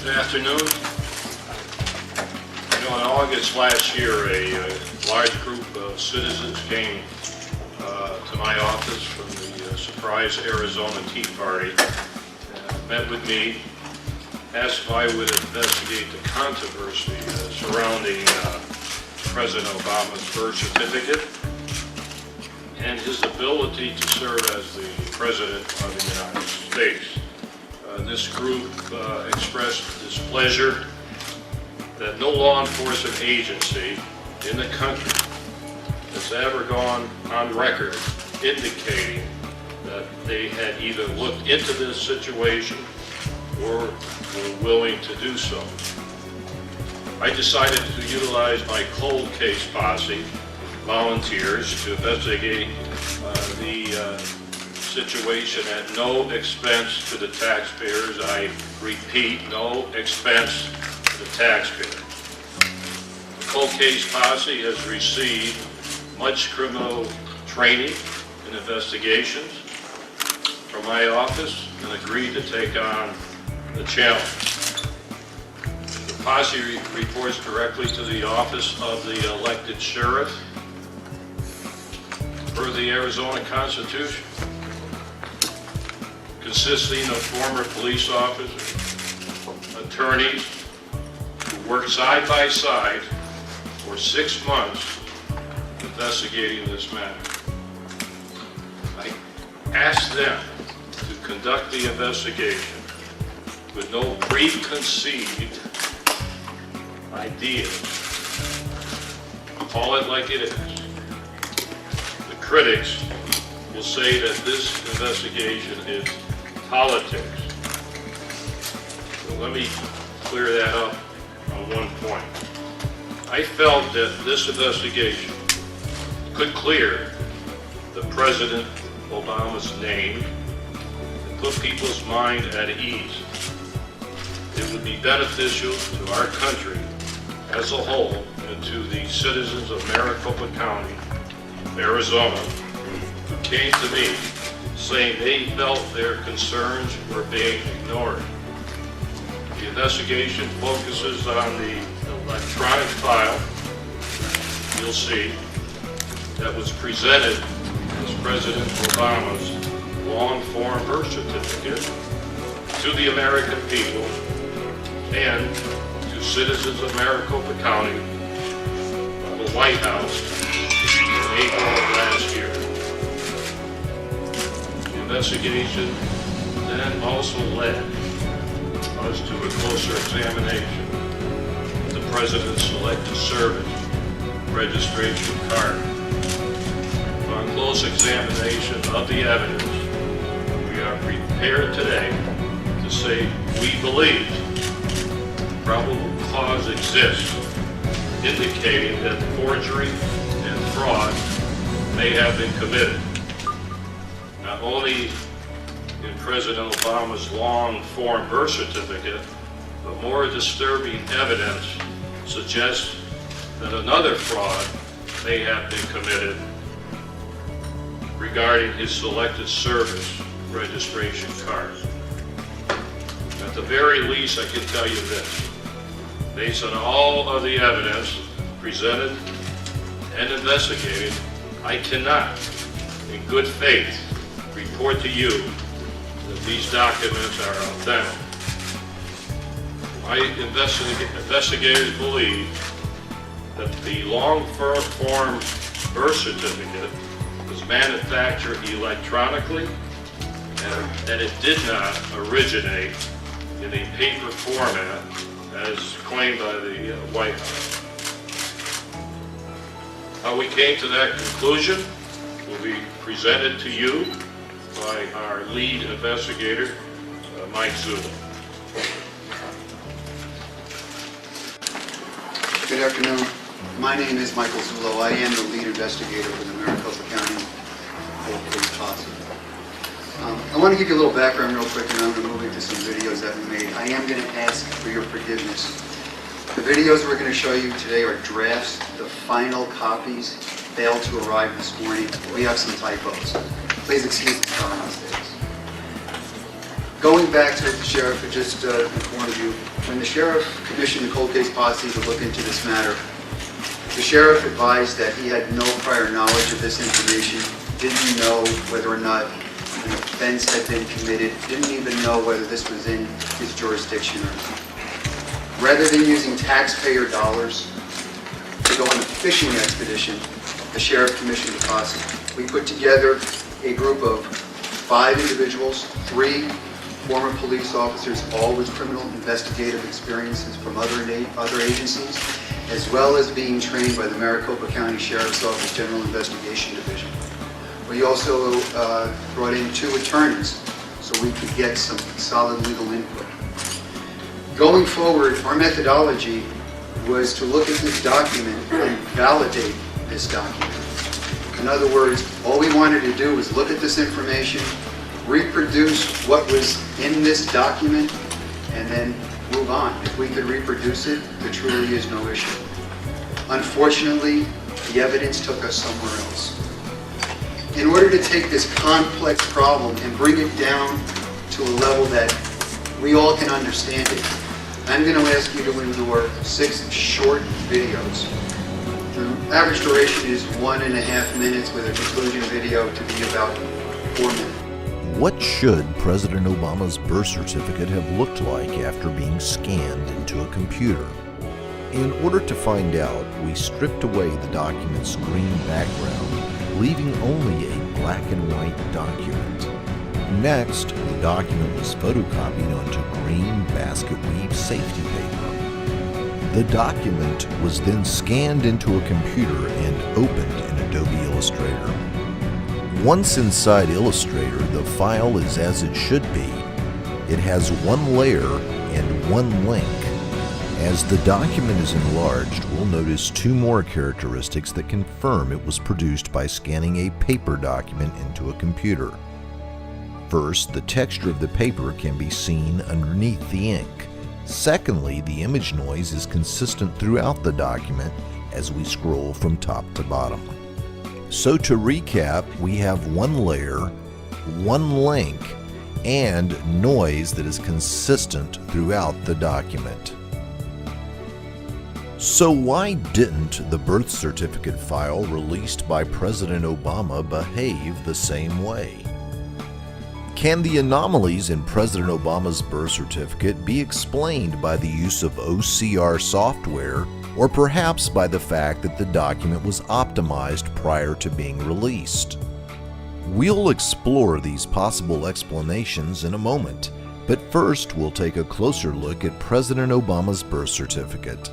Good afternoon. In August last year, a large group of citizens came to my office from the Surprise Arizona Tea Party, met with me, asked if I would investigate the controversy surrounding President Obama's birth certificate and his ability to serve as the President of the United States. This group expressed displeasure that no law enforcement agency in the country has ever gone on record indicating that they had either looked into this situation or were willing to do so. I decided to utilize my cold case posse volunteers to investigate the situation at no expense to the taxpayers. I repeat, no expense to the taxpayer. The cold case posse has received much criminal training and investigations from my office and agreed to take on the challenge. The posse reports directly to the office of the elected sheriff per the Arizona Constitution, consisting of former police officers, attorneys who worked side by side for 6 months investigating this matter. I asked them to conduct the investigation with no preconceived ideas. Call it like it is. The critics will say that this investigation is politics. So let me clear that up on one point. I felt that this investigation could clear the President Obama's name and put people's mind at ease. It would be beneficial to our country as a whole and to the citizens of Maricopa County, Arizona, who came to me saying they felt their concerns were being ignored. The investigation focuses on the electronic file, you'll see, that was presented as President Obama's long-form birth certificate to the American people and to citizens of Maricopa County by the White House in April of last year. The investigation then also led us to a closer examination of the President's Selected Service registration card. On close examination of the evidence, we are prepared today to say we believe probable cause exists indicating that forgery and fraud may have been committed, not only in President Obama's long-form birth certificate, but more disturbing evidence suggests that another fraud may have been committed regarding his Selected Service registration card. At the very least, I can tell you this. Based on all of the evidence presented and investigated, I cannot, in good faith, report to you that these documents are authentic. My investigators believe that the long-form birth certificate was manufactured electronically and that it did not originate in a paper format as claimed by the White House. How we came to that conclusion will be presented to you by our lead investigator, Mike Zula. Good afternoon. My name is Michael Zullo. I am the lead investigator for the Maricopa County Police Posse. I want to give you a little background real quick, and I'm going to move into some videos that we made. I am going to ask for your forgiveness. The videos we're going to show you today are drafts. The final copies failed to arrive this morning. We have some typos. Please excuse the spelling mistakes. Going back to the sheriff, just to inform you, when the sheriff commissioned the cold case posse to look into this matter, the sheriff advised that he had no prior knowledge of this information, didn't know whether or not an offense had been committed, didn't even know whether this was in his jurisdiction or not. Rather than using taxpayer dollars to go on a fishing expedition, the sheriff commissioned the posse. We put together a group of 5 individuals, 3 former police officers, all with criminal investigative experiences from other agencies, as well as being trained by the Maricopa County Sheriff's Office General Investigation Division. We also brought in 2 attorneys so we could get some solid legal input. Going forward, our methodology was to look at this document and validate this document. In other words, all we wanted to do was look at this information, reproduce what was in this document, and then move on. If we could reproduce it, there truly is no issue. Unfortunately, the evidence took us somewhere else. In order to take this complex problem and bring it down to a level that we all can understand it, I'm going to ask you to endure 6 short videos. The average duration is 1.5 minutes, with a conclusion video to be about 4 minutes. What should President Obama's birth certificate have looked like after being scanned into a computer? In order to find out, we stripped away the document's green background, leaving only a black and white document. Next, the document was photocopied onto green basket weave safety paper. The document was then scanned into a computer and opened in Adobe Illustrator. Once inside Illustrator, the file is as it should be. It has 1 layer and 1 link. As the document is enlarged, we'll notice 2 more characteristics that confirm it was produced by scanning a paper document into a computer. First, the texture of the paper can be seen underneath the ink. Secondly, the image noise is consistent throughout the document as we scroll from top to bottom. So to recap, we have 1 layer, 1 link, and noise that is consistent throughout the document. So why didn't the birth certificate file released by President Obama behave the same way? Can the anomalies in President Obama's birth certificate be explained by the use of OCR software, or perhaps by the fact that the document was optimized prior to being released? We'll explore these possible explanations in a moment, but first we'll take a closer look at President Obama's birth certificate.